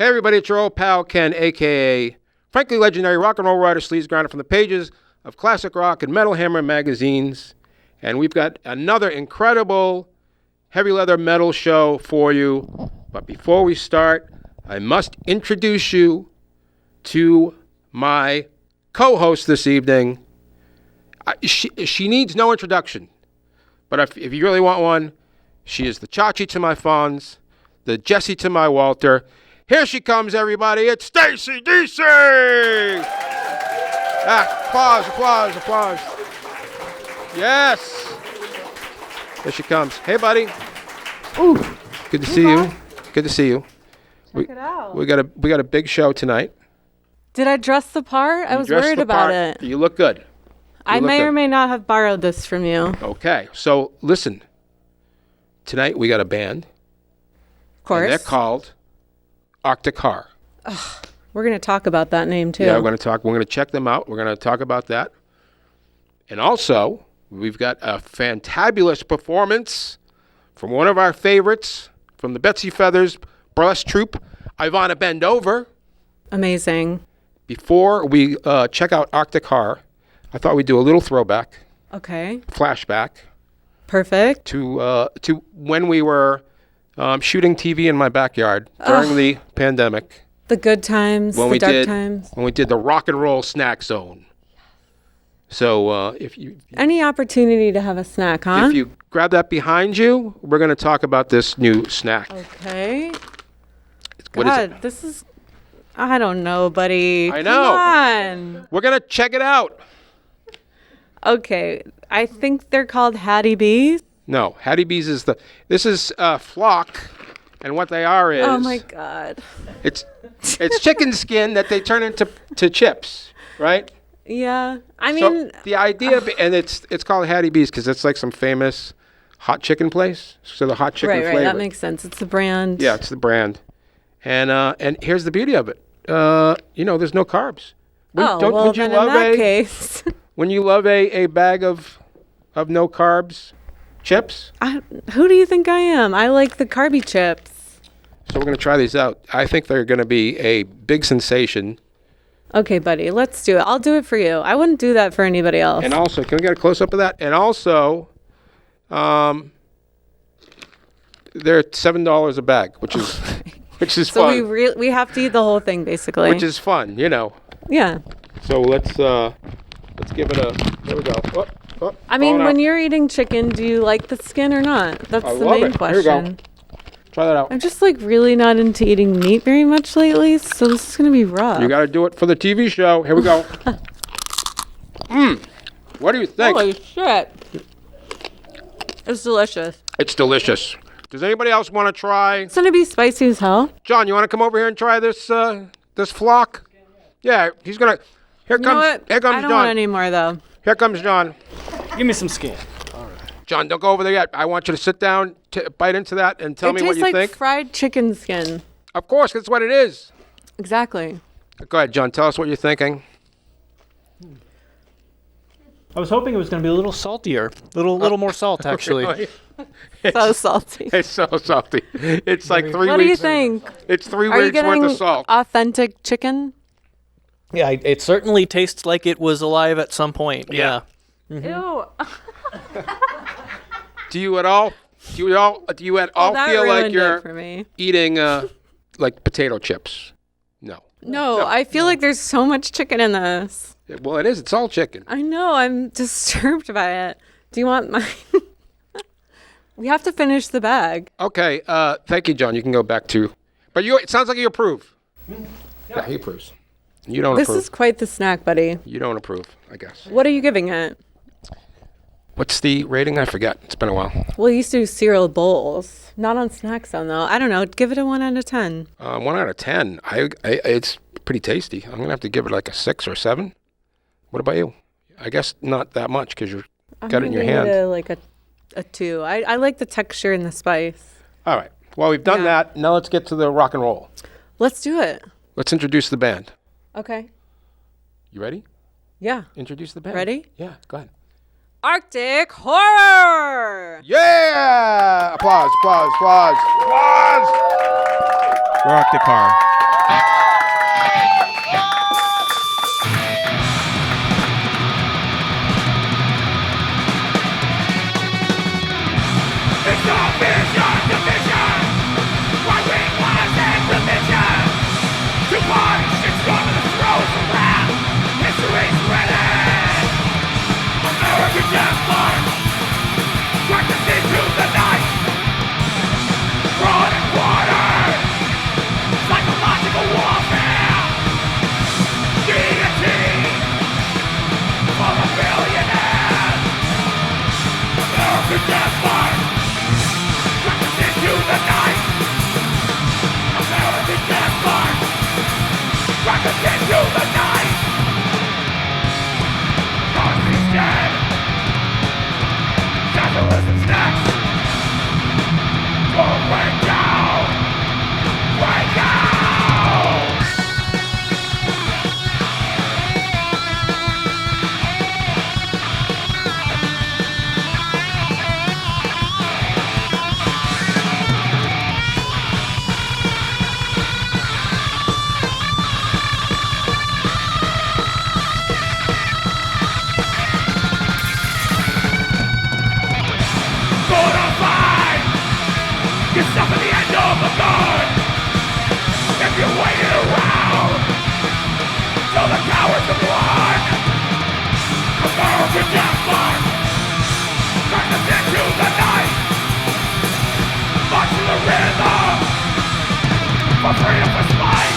Hey everybody, it's your old pal Ken, aka frankly legendary rock and roll writer, sleaze grinder from the pages of classic rock and Metal Hammer magazines. And we've got another incredible heavy leather metal show for you. But before we start, I must introduce you to my co-host this evening. She needs no introduction. But if you really want one, she is the Chachi to my Fonz, the Jesse to my Walter. Here she comes, everybody. It's Stacy DC! Applause, applause, applause. Yes. Here she comes. Hey, buddy. Ooh, good to see you. Good to see you. Check it out. We got a big show tonight. Did I dress the part? I was worried about it. You look good. I may or may not have borrowed this from you. Okay, so listen. Tonight we got a band. Of course. And they're called Arctic Car. We're going to talk about that name too. Yeah, we're going to check them out. We're going to talk about that. And also, we've got a fantabulous performance from one of our favorites from the Betsi Feathers burlesque troupe, Ivana Bendova. Amazing. Before we check out Arctic Car, I thought we'd do a little throwback. Okay. Flashback. Perfect. To when we were shooting TV in my backyard during the pandemic. The good times, the dark times. When we did the rock and roll snack zone. So if you... Any opportunity to have a snack, huh? If you grab that behind you, we're going to talk about this new snack. Okay. What God, is it? this is... I don't know, buddy. I know. Come on. We're going to check it out. Okay. I think they're called Hattie B's. No, Hattie B's is this is flock, and what they are is... Oh, my God. It's chicken skin that they turn into chips, right? Yeah. I mean... So the idea, and it's called Hattie B's because it's like some famous hot chicken place. So the hot chicken flavor. Right, that makes sense. It's the brand. Yeah, it's the brand. And here's the beauty of it. There's no carbs. In that case... When you love a bag of no carbs chips? Who do you think I am? I like the carby chips. So we're going to try these out. I think they're going to be a big sensation. Okay, buddy, let's do it. I'll do it for you. I wouldn't do that for anybody else. And also, can we get a close-up of that? And also, they're $7 a bag, which is so fun. So we have to eat the whole thing, basically. Which is fun, Yeah. So let's give it a... There we go. I mean, when you're eating chicken, do you like the skin or not? That's the main question. Here we go. Try that out. I'm just really not into eating meat very much lately, so this is going to be rough. You got to do it for the TV show. Here we go. What do you think? Holy shit. It's delicious. It's delicious. Does anybody else want to try? It's going to be spicy as hell. John, you want to come over here and try this flock? Yeah, he's going to... Here comes I don't John. want any more, though. Here comes John. Give me some skin. All right. John, don't go over there yet. I want you to sit down, bite into that, and tell me what you think. It tastes like fried chicken skin. Of course, that's what it is. Exactly. Go ahead, John. Tell us what you're thinking. I was hoping it was going to be a little saltier. Little more salt, actually. Really? So salty. It's so salty. It's like 3 weeks. What do you think? It's 3 Are you weeks getting worth of salt. authentic chicken? Yeah, it certainly tastes like it was alive at some point. Yeah. Ew. Do you at all feel like you're eating like potato chips? No. No, I feel like there's so much chicken in this. Well, it is. It's all chicken. I know. I'm disturbed by it. Do you want mine? We have to finish the bag. Okay. Thank you, John. You can go back to. But it sounds like you approve. Yeah, he approves. You don't approve. This is quite the snack, buddy. You don't approve, I guess. What are you giving it? What's the rating? I forget. It's been a while. Well, you used to do cereal bowls. Not on Snack Zone, though. I don't know. Give it a 1 out of 10. 1 out of 10. It's pretty tasty. I'm going to have to give it like a 6 or 7. What about you? I guess not that much because you've got it in your hand. I'm going to give it a 2. I like the texture and the spice. All right. Well, we've done that. Now let's get to the rock and roll. Let's do it. Let's introduce the band. Okay. You ready? Yeah. Introduce the band. Ready? Yeah, go ahead. Arctic Horror! Yeah! Applause, applause, applause, applause! We're Arctic Car. You suffer the end of the gun if you waited around till the cowards have won. American death march, turn us into the night. March to the rhythm for freedom, for fight.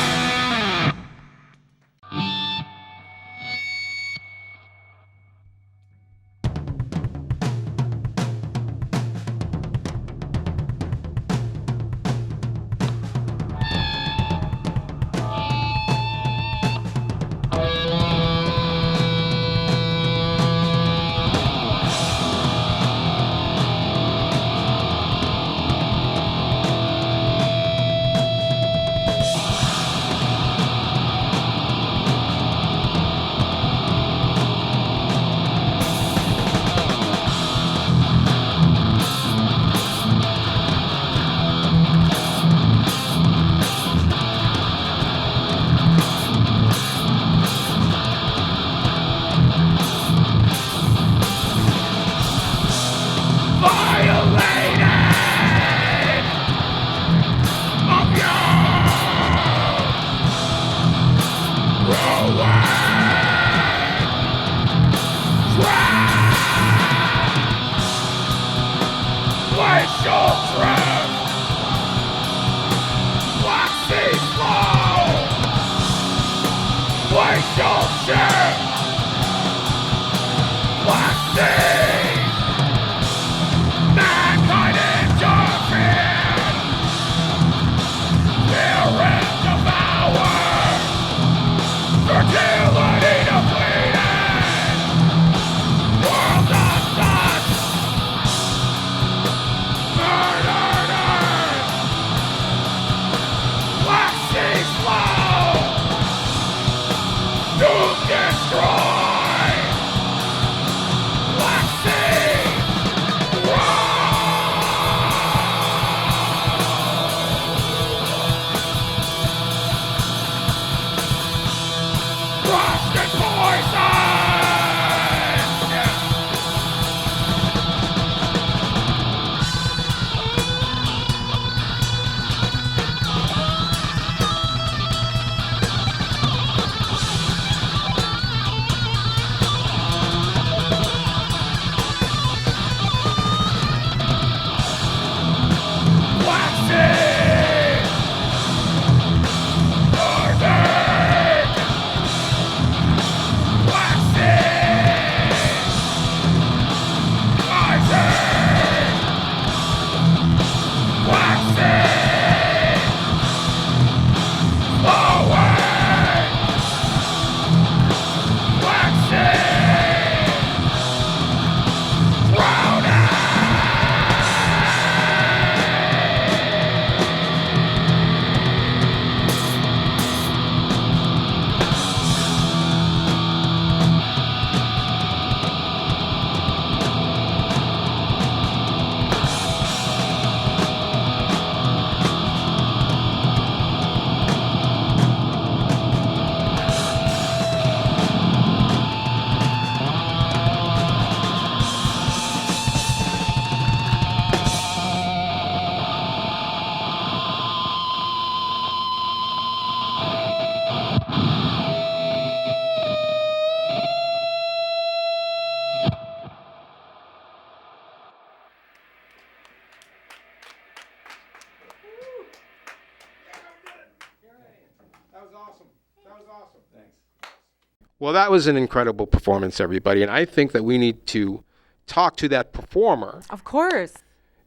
Well, that was an incredible performance, everybody. And I think that we need to talk to that performer. Of course.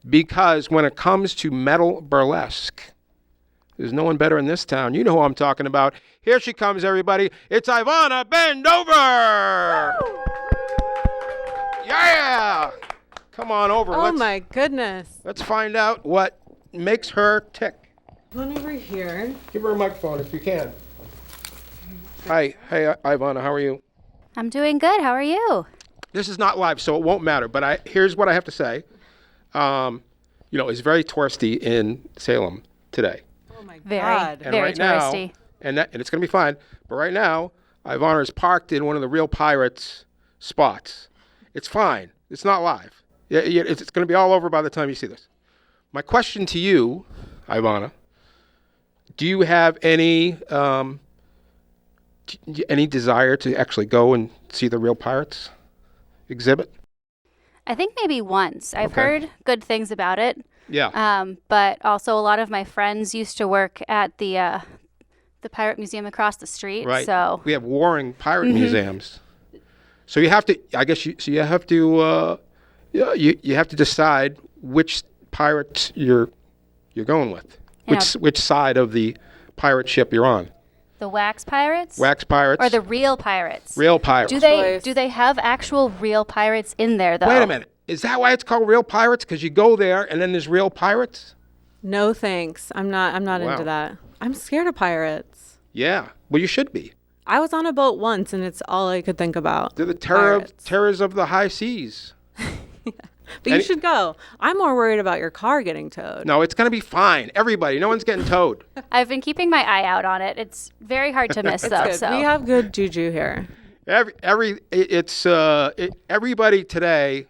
Because when it comes to metal burlesque, there's no one better in this town. You know who I'm talking about. Here she comes, everybody. It's Ivana Bendova. Yeah. Come on over. Oh, my goodness. Let's find out what makes her tick. Come on over here. Give her a microphone if you can. Hi, hey, Ivana, how are you? I'm doing good. How are you? This is not live, so it won't matter. But here's what I have to say. It's very touristy in Salem today. Oh my Very, God. And very right now, touristy. and it's going to be fine. But right now, Ivana is parked in one of the Real Pirates spots. It's fine. It's not live. It's going to be all over by the time you see this. My question to you, Ivana, do you have any desire to actually go and see the real pirates exhibit? I think maybe once. I've Okay. heard good things about it. Yeah. But also a lot of my friends used to work at the Pirate Museum across the street. Right. So We have warring pirate museums. So you have to, I guess, you have to, you have to decide which pirates you're going with. Yeah. Which side of the pirate ship you're on. the wax pirates? Wax pirates. Or the real pirates? real pirates. Do they have actual real pirates in there though? Wait a minute. Is that why it's called real pirates? Because you go there and then there's real pirates? No thanks. I'm not Wow. into that. I'm scared of pirates. Yeah. Well, you should be. I was on a boat once and it's all I could think about. They're the Pirates. terrors of the high seas. But you should go. I'm more worried about your car getting towed. No, it's going to be fine. Everybody. No one's getting towed. I've been keeping my eye out on it. It's very hard to miss though. Good. So We have good juju here. Everybody today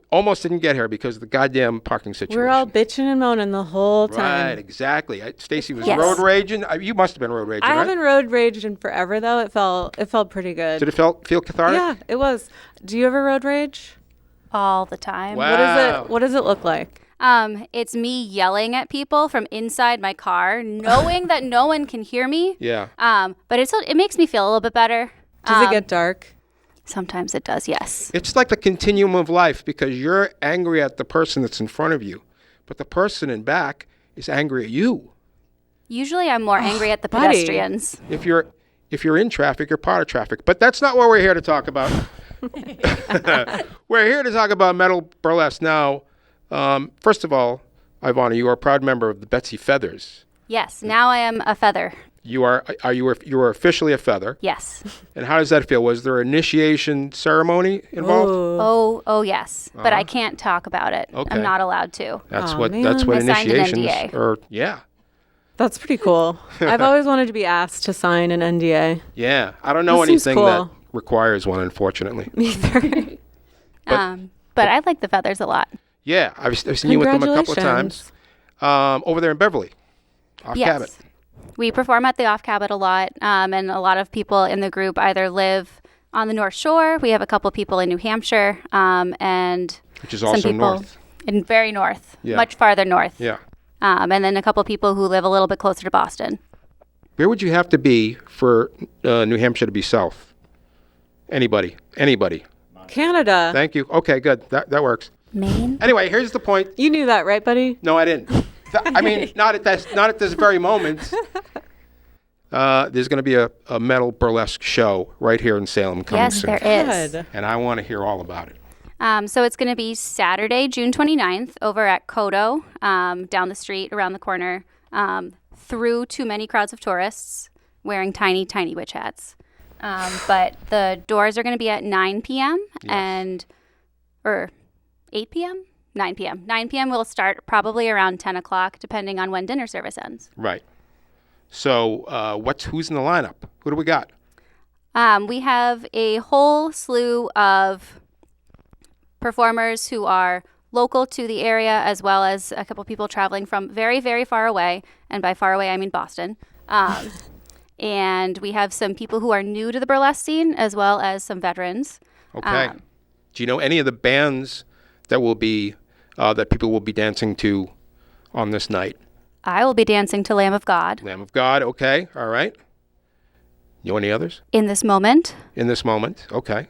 almost didn't get here because of the goddamn parking situation. We're all bitching and moaning the whole time. Right, exactly. Stacy was Yes. road raging. You must have been road raging, I right? haven't road raged in forever though. It felt pretty good. Did it feel cathartic? Yeah, it was. Do you ever road rage? all the time. Wow. What does it look like? It's me yelling at people from inside my car, knowing that no one can hear me. Yeah. But it makes me feel a little bit better. Does it get dark? Sometimes it does, yes. It's like the continuum of life because you're angry at the person that's in front of you, but the person in back is angry at you. Usually I'm more angry at the buddy. pedestrians. If you're in traffic, you're part of traffic. But that's not what we're here to talk about. We're here to talk about metal burlesque now. First of all, Ivana, you are a proud member of the Betsi Feathers. Yes, now I am a feather. You are officially a feather. Yes. And how does that feel? Was there an initiation ceremony involved? Oh yes. But I can't talk about it. Okay. I'm not allowed to. That's Aw, what man. that's what I signed an initiations NDA. are. Yeah. That's pretty cool. I've always wanted to be asked to sign an NDA. Yeah. I don't know This seems anything that cool. requires one, unfortunately. Neither. But I like the feathers a lot. Yeah, I've seen you with them a couple of times. Over there in Beverly, off Yes. Cabot. We perform at the Off Cabot a lot, and a lot of people in the group either live on the North Shore. We have a couple people in New Hampshire, and Which is some also people north. in very north, Yeah. much farther north. Yeah. And then a couple people who live a little bit closer to Boston. Where would you have to be for New Hampshire to be south? Anybody. Canada. Thank you. Okay, good. That works. Maine? Anyway, here's the point. You knew that, right, buddy? No, I didn't. I mean, not at this very moment. There's going to be a metal burlesque show right here in Salem coming Yes, soon. there is. Good. And I want to hear all about it. So it's going to be Saturday, June 29th, over at Kodo, down the street, around the corner, through too many crowds of tourists wearing tiny, tiny witch hats. But the doors are going to be at 9 p.m. or 8 p.m.? 9 p.m. 9 p.m. will start probably around 10 o'clock, depending on when dinner service ends. Right. So who's in the lineup? Who do we got? We have a whole slew of performers who are local to the area, as well as a couple people traveling from very, very far away. And by far away, I mean Boston. And we have some people who are new to the burlesque scene, as well as some veterans. Okay. Do you know any of the bands that will be that people will be dancing to on this night? I will be dancing to Lamb of God Lamb of God. Okay. All right. You know any others in this moment. in this moment? Okay.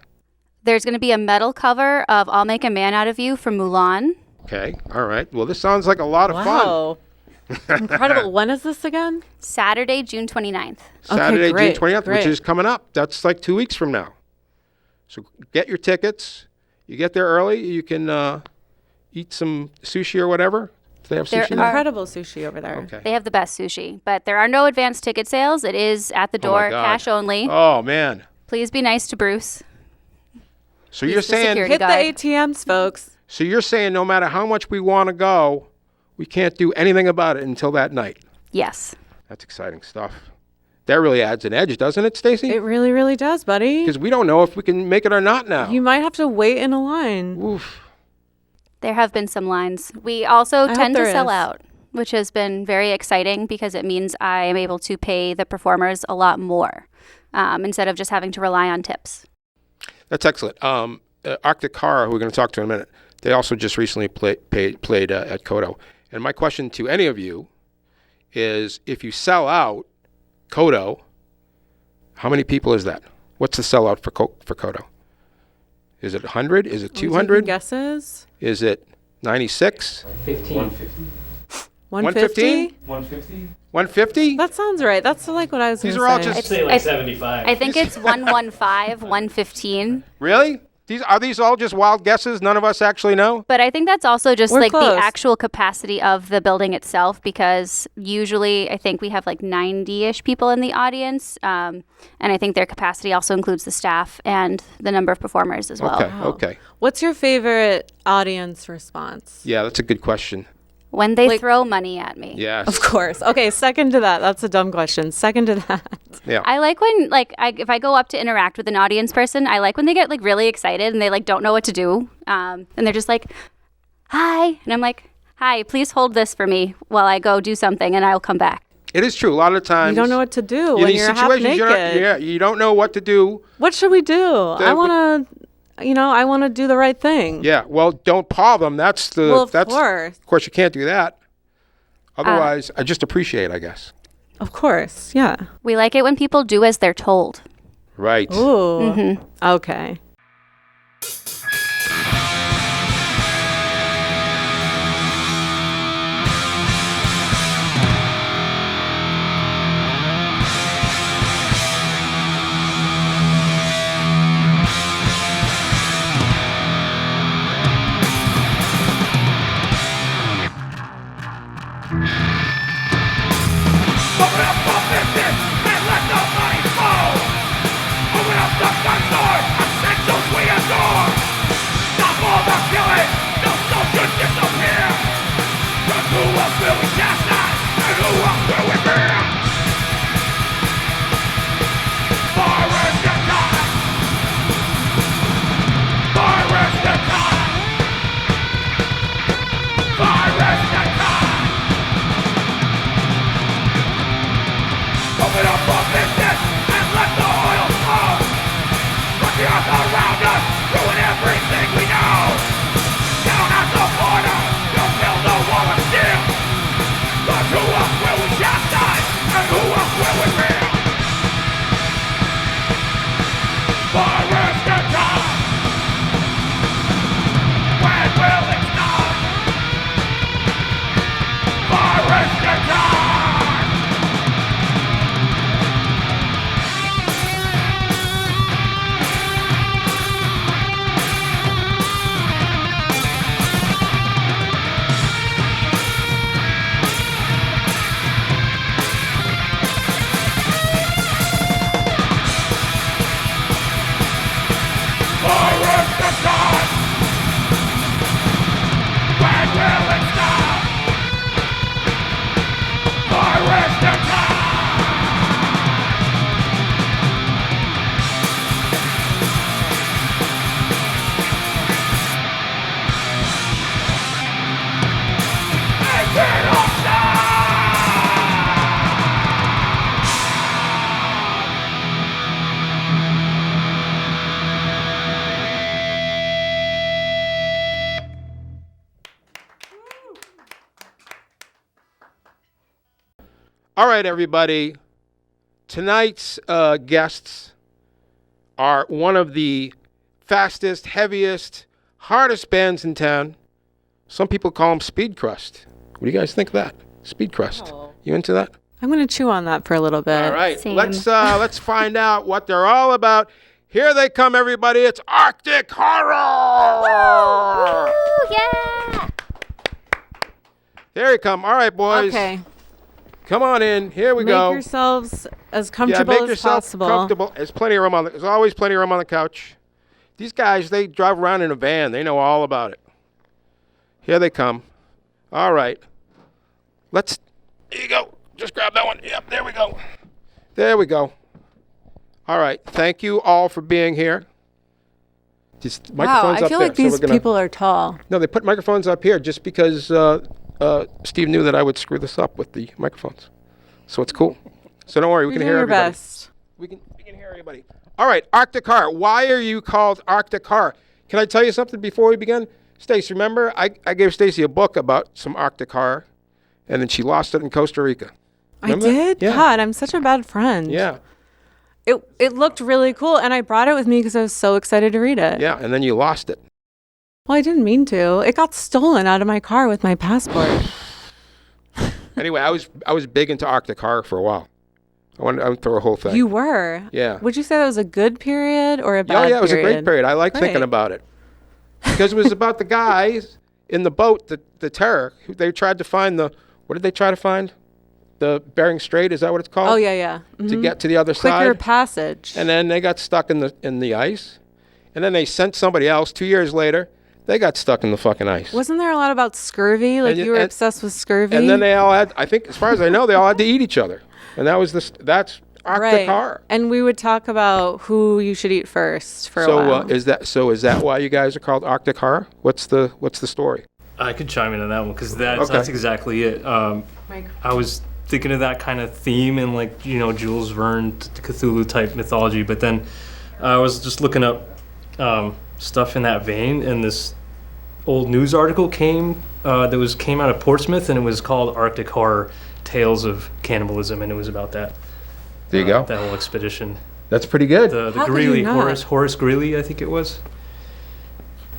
There's going to be a metal cover of I'll Make a Man Out of You from Mulan. Okay. All right. Well, this sounds like a lot of fun. Wow. Incredible. When is this again? Saturday, June 29th. Saturday, great, June 20th, which great. is coming up. That's like 2 weeks from now. So get your tickets. You get there early. You can eat some sushi or whatever. Do they have There sushi? are- there? Incredible sushi over there. Okay. They have the best sushi, but there are no advanced ticket sales. It is at the Oh my door, God. cash only. Oh man. Please be nice to Bruce. So He's you're the saying security Hit the guide. ATMs, folks. so you're saying no matter how much we want to go, we can't do anything about it until that night. Yes. That's exciting stuff. That really adds an edge, doesn't it, Stacy? It really, really does, buddy. Because we don't know if we can make it or not now. You might have to wait in a line. Oof. There have been some lines. We also hope tend to there sell is. out, which has been very exciting because it means I am able to pay the performers a lot more instead of just having to rely on tips. That's excellent. Arctic Horror, who we're going to talk to in a minute, they also just recently played at Kodo. And my question to any of you is, if you sell out Kodo, how many people is that? What's the sellout for Kodo? Is it 100? Is it 200? Guesses? Is it 96? 150. 150? 150? 150? That sounds right. That's like what I was going These to are all say. just- Say like 75. I think it's 115, 115. Really? Are these all just wild guesses? None of us actually know? But I think that's also just We're like close. the actual capacity of the building itself, because usually I think we have like 90-ish people in the audience. And I think their capacity also includes the staff and the number of performers as well. Okay. What's your favorite audience response? Yeah, that's a good question. When they Like- throw money at me. Yes. Of course. Okay, second to that. That's a dumb question. Second to that. Yeah. I like when, like, if I go up to interact with an audience person, I like when they get, like, really excited and they, like, don't know what to do. And they're just like, hi. And I'm like, hi, please hold this for me while I go do something and I'll come back. It is true. A lot of times. You don't know what to do in when these you're half situations, naked. you don't know what to do. What should we do? I want to do the right thing. Yeah. Well, don't paw them. That's the. Well, of that's, course. Of course, you can't do that. Otherwise, I just appreciate, I guess. Of course. Yeah. We like it when people do as they're told. Right. Ooh. Okay. Open up the business and let the money flow. Open up the gun store, essentials we adore. Stop all the killing, no soul should disappear. Cause who else will we chastise, and who else will we fear? Virus the time. Virus the time. Virus the time. Open up a business and let the oil flow. Let the earth around us ruin everything we know. Down at the border, you'll build a wall of steel. But who else will we chastise and who else will we fear? Virus the time. When will it stop? Virus the time. Virus the time. When will it stop? Virus the time. Make it all stop. All right, everybody. Tonight's guests are one of the fastest, heaviest, hardest bands in town. Some people call them speed-crust. What do you guys think of that? Speed-crust. You into that? I'm going to chew on that for a little bit. All right. Same. Let's find out what they're all about. Here they come, everybody. It's Arctic Horror. Ooh, yeah! Here they come. All right, boys. Okay. Come on in. Here we Make go. yourselves as Yeah, comfortable make as yourself possible. comfortable. There's plenty of room on. There's always plenty of room on the couch. These guys, they drive around in a van. They know all about it. Here they come. All right. Here you go. Just grab that one. Yep, there we go. There we go. All right. Thank you all for being here. Just Wow, microphones I up feel there. like these people are tall. No, they put microphones up here just because Steve knew that I would screw this up with the microphones. So it's cool. So don't worry, we You're can doing hear your everybody. best. We can hear everybody. All right, Arctic Car. Why are you called Arctic Car? Can I tell you something before we begin? Stacy, remember I gave Stacy a book about some Arctic Car, and then she lost it in Costa Rica. Remember I that? did? Yeah. God, I'm such a bad friend. Yeah, It looked really cool, and I brought it with me because I was so excited to read it. yeah, and then you lost it. Well, I didn't mean to. It got stolen out of my car with my passport. Anyway, I was big into Arctic Car for a while. I went through a whole thing. You were? Yeah. Would you say that was a good period or a bad period? Oh, yeah, it was a great period. I like thinking Great. about it. Because it was about the guys in the boat, the Terror, who they tried to find what did they try to find? The Bering Strait, is that what it's called? Oh, yeah, yeah. To get to the other Quicker side. passage. And then they got stuck in the ice. And then they sent somebody else 2 years later. They got stuck in the fucking ice. Wasn't there a lot about scurvy? Like you were obsessed with scurvy? And then they all had, I think, as far as I know, they all had to eat each other. And that's Arctic Car. And we would talk about who you should eat first for a while. Is that why you guys are called Arctic Car? What's the story? I could chime in on that one because that's exactly it. I was thinking of that kind of theme in Jules Verne, Cthulhu type mythology, but then I was just looking up stuff in that vein, and this old news article came out of Portsmouth, and it was called Arctic Horror: Tales of Cannibalism, and it was about that. There you go. That whole expedition. That's pretty good. The How could Greeley, you not? Horace Greeley, I think it was,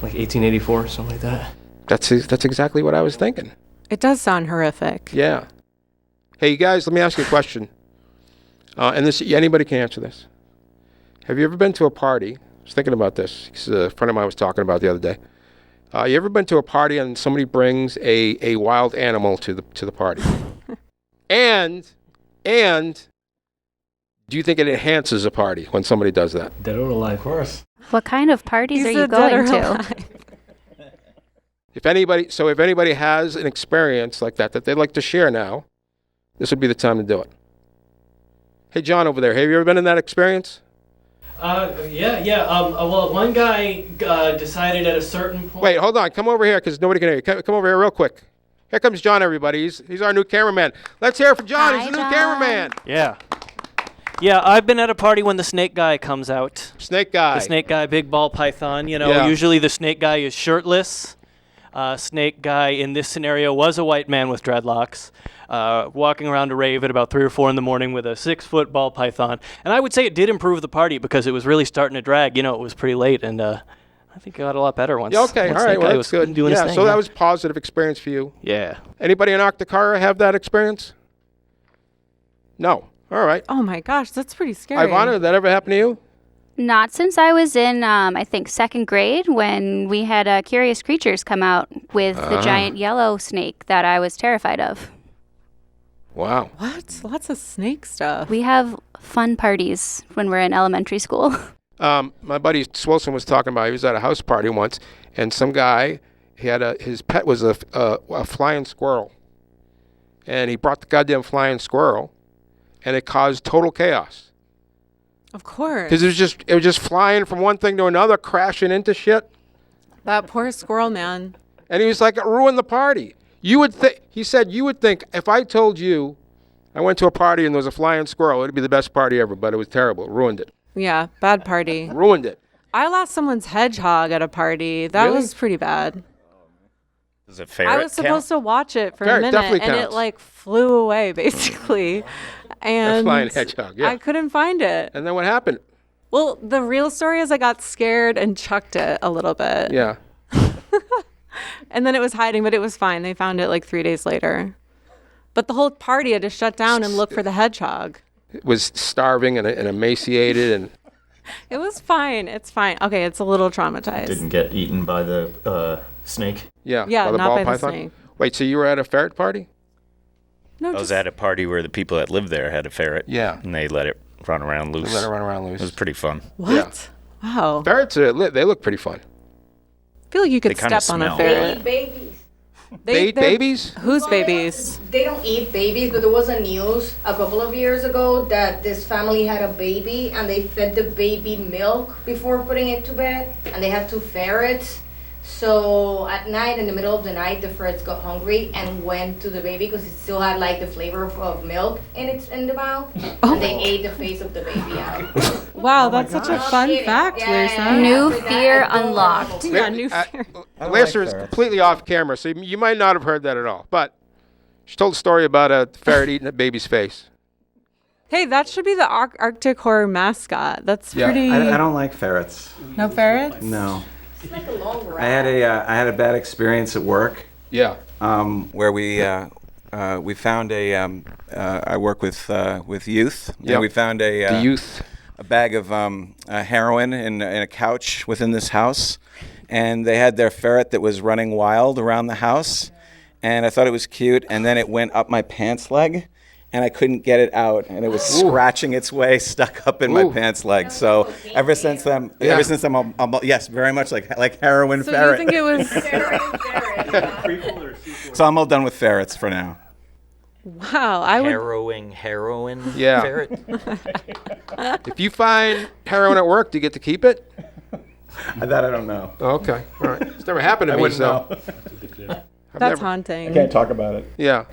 like 1884, something like that. That's exactly what I was thinking. It does sound horrific. Yeah. Hey, you guys, let me ask you a question. And anybody can answer this. Have you ever been to a party? I was thinking about this. 'Cause a friend of mine was talking about it the other day. You ever been to a party and somebody brings a wild animal to the party? and do you think it enhances a party when somebody does that? Dead or alive? Of course. What kind of parties are Is you it dead or going to? alive? If anybody has an experience like that they'd like to share now, this would be the time to do it. Hey, John over there, have you ever been in that experience? Yeah. Well, one guy decided at a certain point. Wait, hold on. Come over here because nobody can hear you. Come over here real quick. Here comes John, everybody. He's our new cameraman. Let's hear it for John. Hi, He's the new John. cameraman. Yeah. Yeah, I've been at a party when the snake guy comes out. Snake guy. The snake guy, big ball python. Yeah. Usually the snake guy is shirtless. Snake guy in this scenario was a white man with dreadlocks, walking around a rave at about 3 or 4 in the morning with a 6-foot ball python. And I would say it did improve the party because it was really starting to drag. It was pretty late, and I think it got a lot better once. Yeah, okay, once all Snake right. Well, Guy that's was good. doing his thing, so that was a positive experience for you. Yeah. Anybody in Octakara have that experience? No. All right. Oh my gosh, that's pretty scary. Ivana, did that ever happen to you? Not since I was in, I think, 2nd grade when we had Curious Creatures come out with the giant yellow snake that I was terrified of. Wow. What? Lots of snake stuff. We have fun parties when we're in elementary school. My buddy Swilson was talking about, he was at a house party once, and some guy, his pet was a flying squirrel. And he brought the goddamn flying squirrel, and it caused total chaos. Of course. Because it was just flying from one thing to another, crashing into shit. That poor squirrel man. And he was like, it ruined the party. He said, you would think, if I told you I went to a party and there was a flying squirrel, it'd be the best party ever, but it was terrible. It ruined it. Yeah, bad party. Ruined it. I lost someone's hedgehog at a party. That Really? was pretty bad. Does a ferret I was supposed to watch it for a Ferret minute, definitely and counts. it flew away basically. And flying hedgehog, yeah. I couldn't find it. And then what happened? Well, the real story is I got scared and chucked it a little bit. Yeah. And then it was hiding, but it was fine. They found it 3 days later. But the whole party had to shut down and look for the hedgehog. It was starving and emaciated and It was fine. It's fine. Okay, it's a little traumatized. didn't get eaten by the snake. yeah. Yeah, the not ball by the python. snake. Wait, so you were at a ferret party? No, I was just at a party where the people that lived there had a ferret. Yeah. And they let it run around loose. Let it run around It was loose. pretty fun. what? Wow. Ferrets, they look pretty fun. I feel like you could They kinda step on a smell. ferret. They babies? Whose babies? They don't eat babies, but there was a news a couple of years ago that this family had a baby and they fed the baby milk before putting it to bed, and they had 2 ferrets. So at night, in the middle of the night, the ferrets got hungry and went to the baby because it still had like the flavor of milk in the mouth, and they ate the face of the baby out. Wow, that's such a fun fact, Lisa. New fear unlocked. Yeah, new fear. Lisa is completely off camera, so you might not have heard that at all. But she told a story about a ferret eating a baby's face. Hey, that should be the Arctic horror mascot. That's pretty. I don't like ferrets. No ferrets? No. It's like a long rat. I had a bad experience at work. Yeah. Where we found a. I work with youth. Yep. And we found The youth. a bag of heroin in a couch within this house, and they had their ferret that was running wild around the house, and I thought it was cute, and then it went up my pants leg, and I couldn't get it out, and it was scratching its way, stuck up in my pants leg. So ever since then, I'm yes, very much like heroin So ferret. you think it was? So I'm all done with ferrets for now. Wow, I would. Harrowing heroin Yeah. ferret. If you find heroin at work, do you get to keep it? That I don't know. Oh, okay. All right. It's never happened to I me, wouldn't so. know. That's haunting. Can't talk about it. Yeah.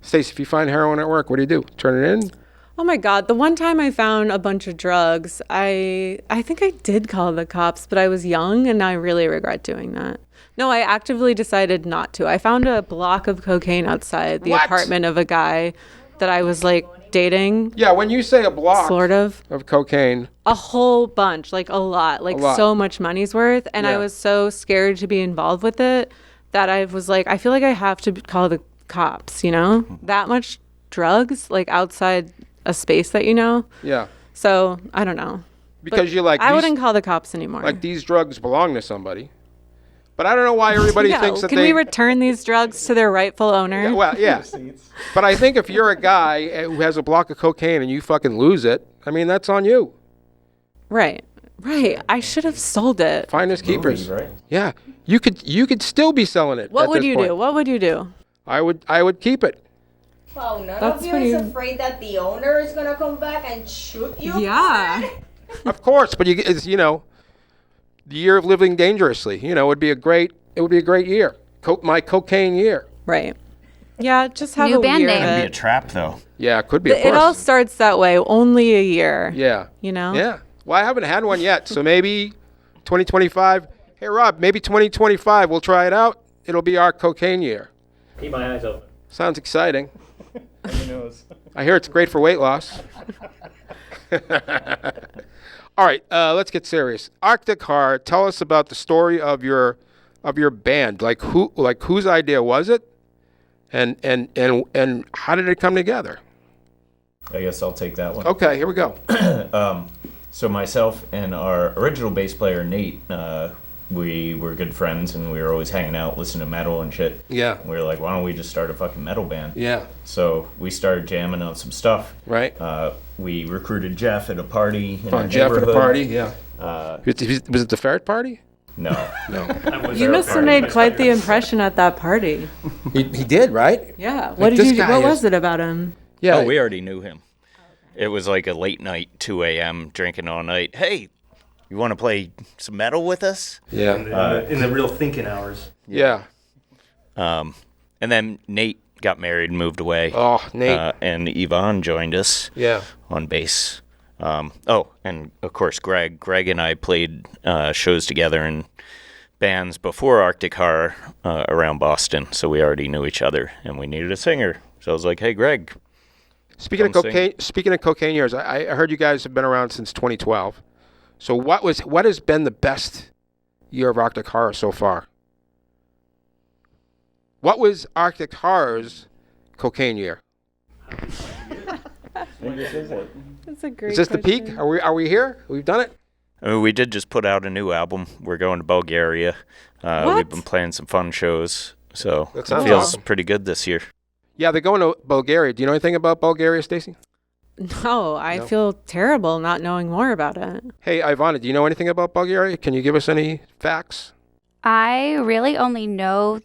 Stacey, if you find heroin at work, what do you do? Turn it in? Oh my God. The one time I found a bunch of drugs, I think I did call the cops, but I was young and I really regret doing that. No, I actively decided not to. I found a block of cocaine outside the What? apartment of a guy that I was like dating, Yeah, when you say a block sort of. cocaine, A whole bunch, like a lot, like lot. so much money's worth. And I Yeah. was so scared to be involved with it that I was like, I feel like I have to call the cops, you know? That much drugs, like outside a space that you know. yeah. So I don't know. Because you're like, I these, wouldn't call the cops anymore. like these drugs belong to somebody. But I don't know why everybody Yeah, thinks that can they... we return these drugs to their rightful owner? Well, yeah. But I think if you're a guy who has a block of cocaine and you fucking lose it, I mean, that's on you. Right. I should have sold it. Finders keepers. right? Yeah. You could still be selling it. What at would this you point. do? What would you do? I would keep it. Wow, none That's of you pretty- is afraid that the owner is gonna come back and shoot you? Yeah. Of course, but it's, the year of living dangerously. It would be a great year. My cocaine year. Right. Yeah, just have New a band year name. of Could be a it. trap though. Yeah, it could be. Of It all course. starts that way. Only a year. Yeah. You know? Yeah. Well, I haven't had one yet, so maybe 2025. Hey, Rob, maybe 2025 we'll try it out. It'll be our cocaine year. Keep my eyes open. Sounds exciting. Who knows? I hear it's great for weight loss. All right, let's get serious. Arctic Horror, tell us about the story of your band. Whose idea was it, and how did it come together? I guess I'll take that one. Okay, here we go. So myself and our original bass player Nate, we were good friends and we were always hanging out, listening to metal and shit. Yeah. We were like, why don't we just start a fucking metal band? Yeah. So we started jamming on some stuff. Right. We recruited Jeff at a party in our On Jeff at a neighborhood. party. Yeah. Was it the ferret party? No. You must have made quite the impression at that party. He did, right? Yeah. What this did you? guy What is- was it about him? Yeah. Oh, we already knew him. It was like a late night, 2 a.m., drinking all night. Hey, you want to play some metal with us? Yeah. In the real thinking hours. Yeah. And then Nate got married and moved away. Oh, Nate. And Yvonne joined us Yeah. on bass. And of course, Greg. Greg and I played shows together in bands before Arctic Horror around Boston, so we already knew each other, and we needed a singer. So I was like, hey, Greg. Speaking of Come sing. cocaine, years, I heard you guys have been around since 2012. So what has been the best year of Arctic Horror so far? What was Arctic Horror's cocaine year? That's a great. Is this the peak? Are we here? We've done it? I mean, we did just put out a new album. We're going to Bulgaria. What? We've been playing some fun shows, so That it sounds feels awesome. pretty good this year. Yeah, they're going to Bulgaria. Do you know anything about Bulgaria, Stacey? No, I No. feel terrible not knowing more about it. Hey, Ivana, do you know anything about Bulgaria? Can you give us any facts? I really only know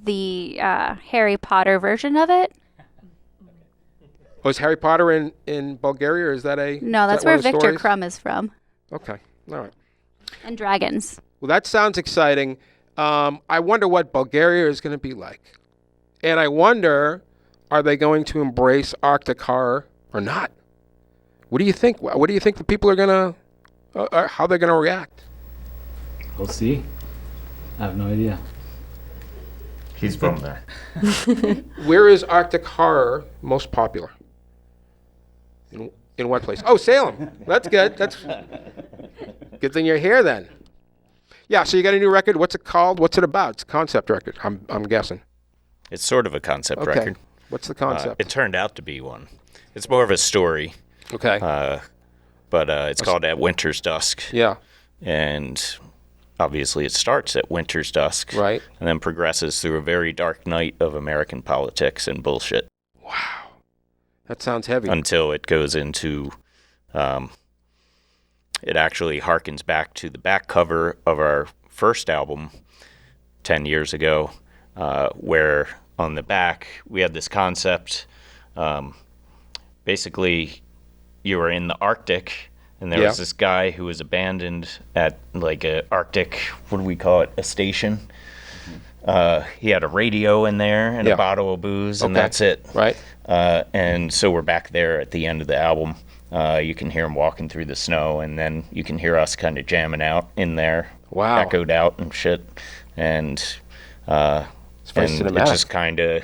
the Harry Potter version of it. Was Harry Potter in Bulgaria, or is that a... No, that's where Victor Crumb is from. Okay, all right. And dragons. Well, that sounds exciting. I wonder what Bulgaria is going to be like. And I wonder, are they going to embrace Arctic horror or not? What do you think? What do you think the people are going to, how they're going to react? We'll see. I have no idea. He's from there. Where is Arctic horror most popular? In what place? Oh, Salem. That's good. That's good thing you're here then. Yeah, so you got a new record. What's it called? What's it about? It's a concept record, I'm guessing. It's sort of a concept Okay. record. What's the concept? It turned out to be one. It's more of a story. Okay. But it's called At Winter's Dusk. Yeah. And obviously it starts at winter's dusk. Right. And then progresses through a very dark night of American politics and bullshit. Wow. That sounds heavy. Until it goes into... it actually harkens back to the back cover of our first album 10 years ago, where on the back we had this concept. Basically, you were in the Arctic, and there was this guy who was abandoned at like a Arctic, what do we call it, a station. He had a radio in there and a bottle of booze, and that's it. Right. And so we're back there at the end of the album. You can hear him walking through the snow, and then you can hear us kind of jamming out in there. Wow. Echoed out and shit. And, it just kind of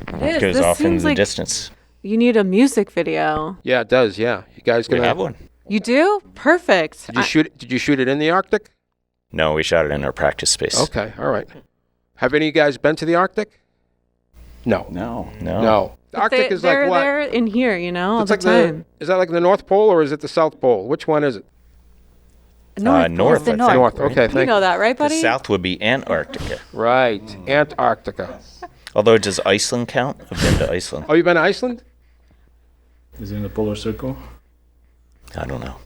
goes This off into seems the like distance. You need a music video. Yeah, it does. Yeah. You guys We gonna have one. You do? Perfect. Did you shoot it in the Arctic? No, we shot it in our practice space. Okay. All right. Have any of you guys been to the Arctic? No. No. No. The Arctic is like what? They're in here, you know, all It's the like time. is that like the North Pole or is it the South Pole? Which one is it? North. The I north. think. North. Okay, You thank know that, right, The buddy? south would be Antarctica. Right. Antarctica. Although, does Iceland count? I've been to Iceland. Oh, you've been to Iceland? Is it in the polar circle? I don't know.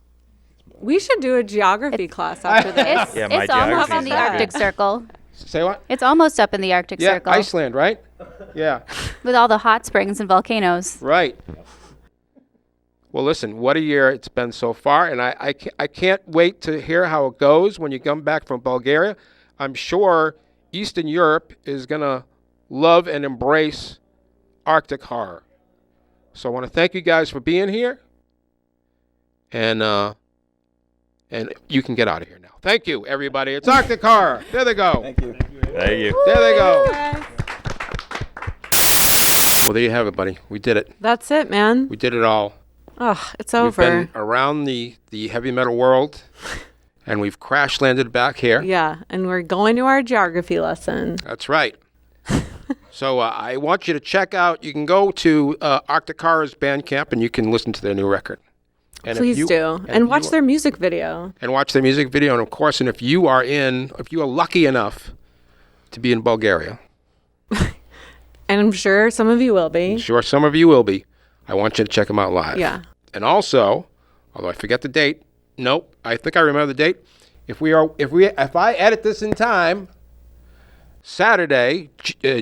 We should do a geography class after this. It's, Yeah, my it's almost geography's in the not good. Arctic Circle. Say what? It's almost up in the Arctic Yeah, Circle Iceland, right? Yeah. with all the hot springs and volcanoes. Right. Well, listen, what a year it's been so far, and I can't wait to hear how it goes when you come back from Bulgaria. I'm sure Eastern Europe is going to love and embrace Arctic horror. So I want to thank you guys for being here, and you can get out of here now. Thank you, everybody. It's Arctic horror. There they go. Thank you. There you. There they go. Well, there you have it, buddy. We did it. That's it, man. We did it all. Oh, it's We've over. been around the heavy metal world, and we've crash landed back here. Yeah, and we're going to our geography lesson. That's right. So I want you to check out, you can go to Arctic Horror's Bandcamp, and you can listen to their new record. And if Please you- do. if And watch you- their music video. And watch their music video, and of course, and if you are lucky enough to be in Bulgaria, And I'm sure some of you will be. I'm sure some of you will be, I want you to check them out live. Yeah. And also, although I forget the date, nope, I think I remember the date. If I edit this in time, Saturday,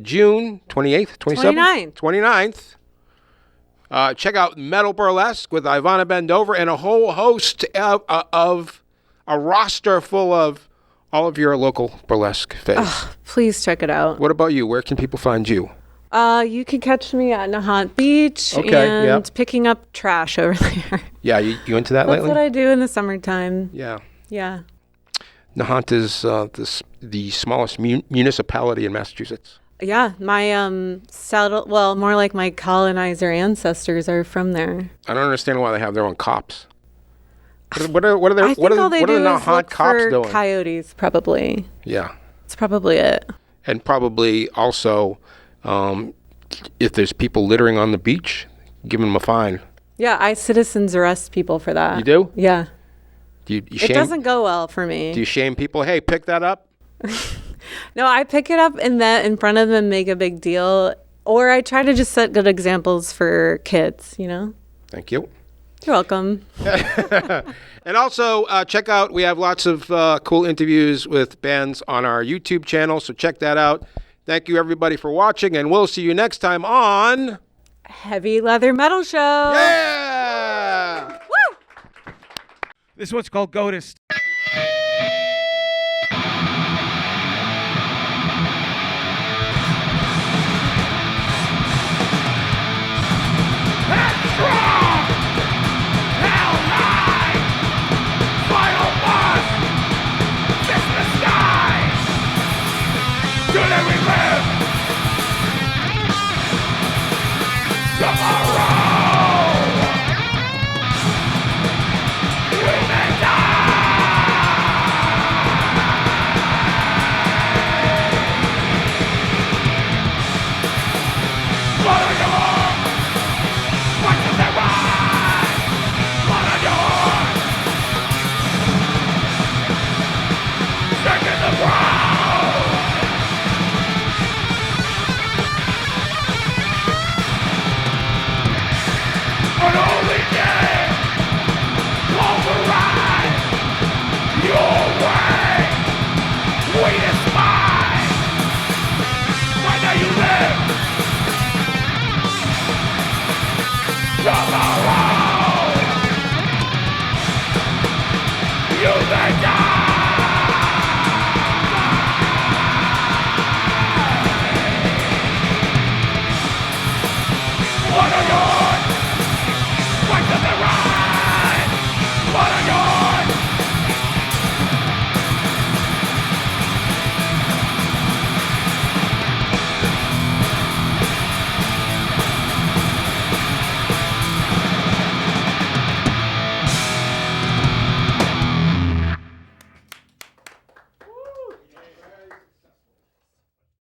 June 28th, 27th? 29th. Check out Metal Burlesque with Ivana Bendova and a whole host of a roster full of all of your local burlesque faves. Please check it out. What about you? Where can people find you? You can catch me at Nahant Beach Okay, and yep. picking up trash over there. Yeah, you into that That's lately? what I do in the summertime. Yeah. Yeah. Nahant is the smallest municipality in Massachusetts. Yeah, my more like my colonizer ancestors are from there. I don't understand why they have their own cops. What are I think all they the do is Nahant look cops for doing? coyotes, probably. Yeah, That's probably it. and probably also, if there's people littering on the beach, give them a fine. Yeah, citizens arrest people for that. You do? Yeah. Do you It shame? doesn't go well for me. Do you shame people? Hey, pick that up. No, I pick it up and then in front of them make a big deal, or I try to just set good examples for kids. You know. Thank you. You're welcome. And also, check out, we have lots of cool interviews with bands on our YouTube channel, so check that out. Thank you, everybody, for watching, and we'll see you next time on... Heavy Leather Metal Show. Yeah! Woo! This one's called Goatist. Headstrong! Hell high! Final boss! Fist the sky! Today we live! Tomorrow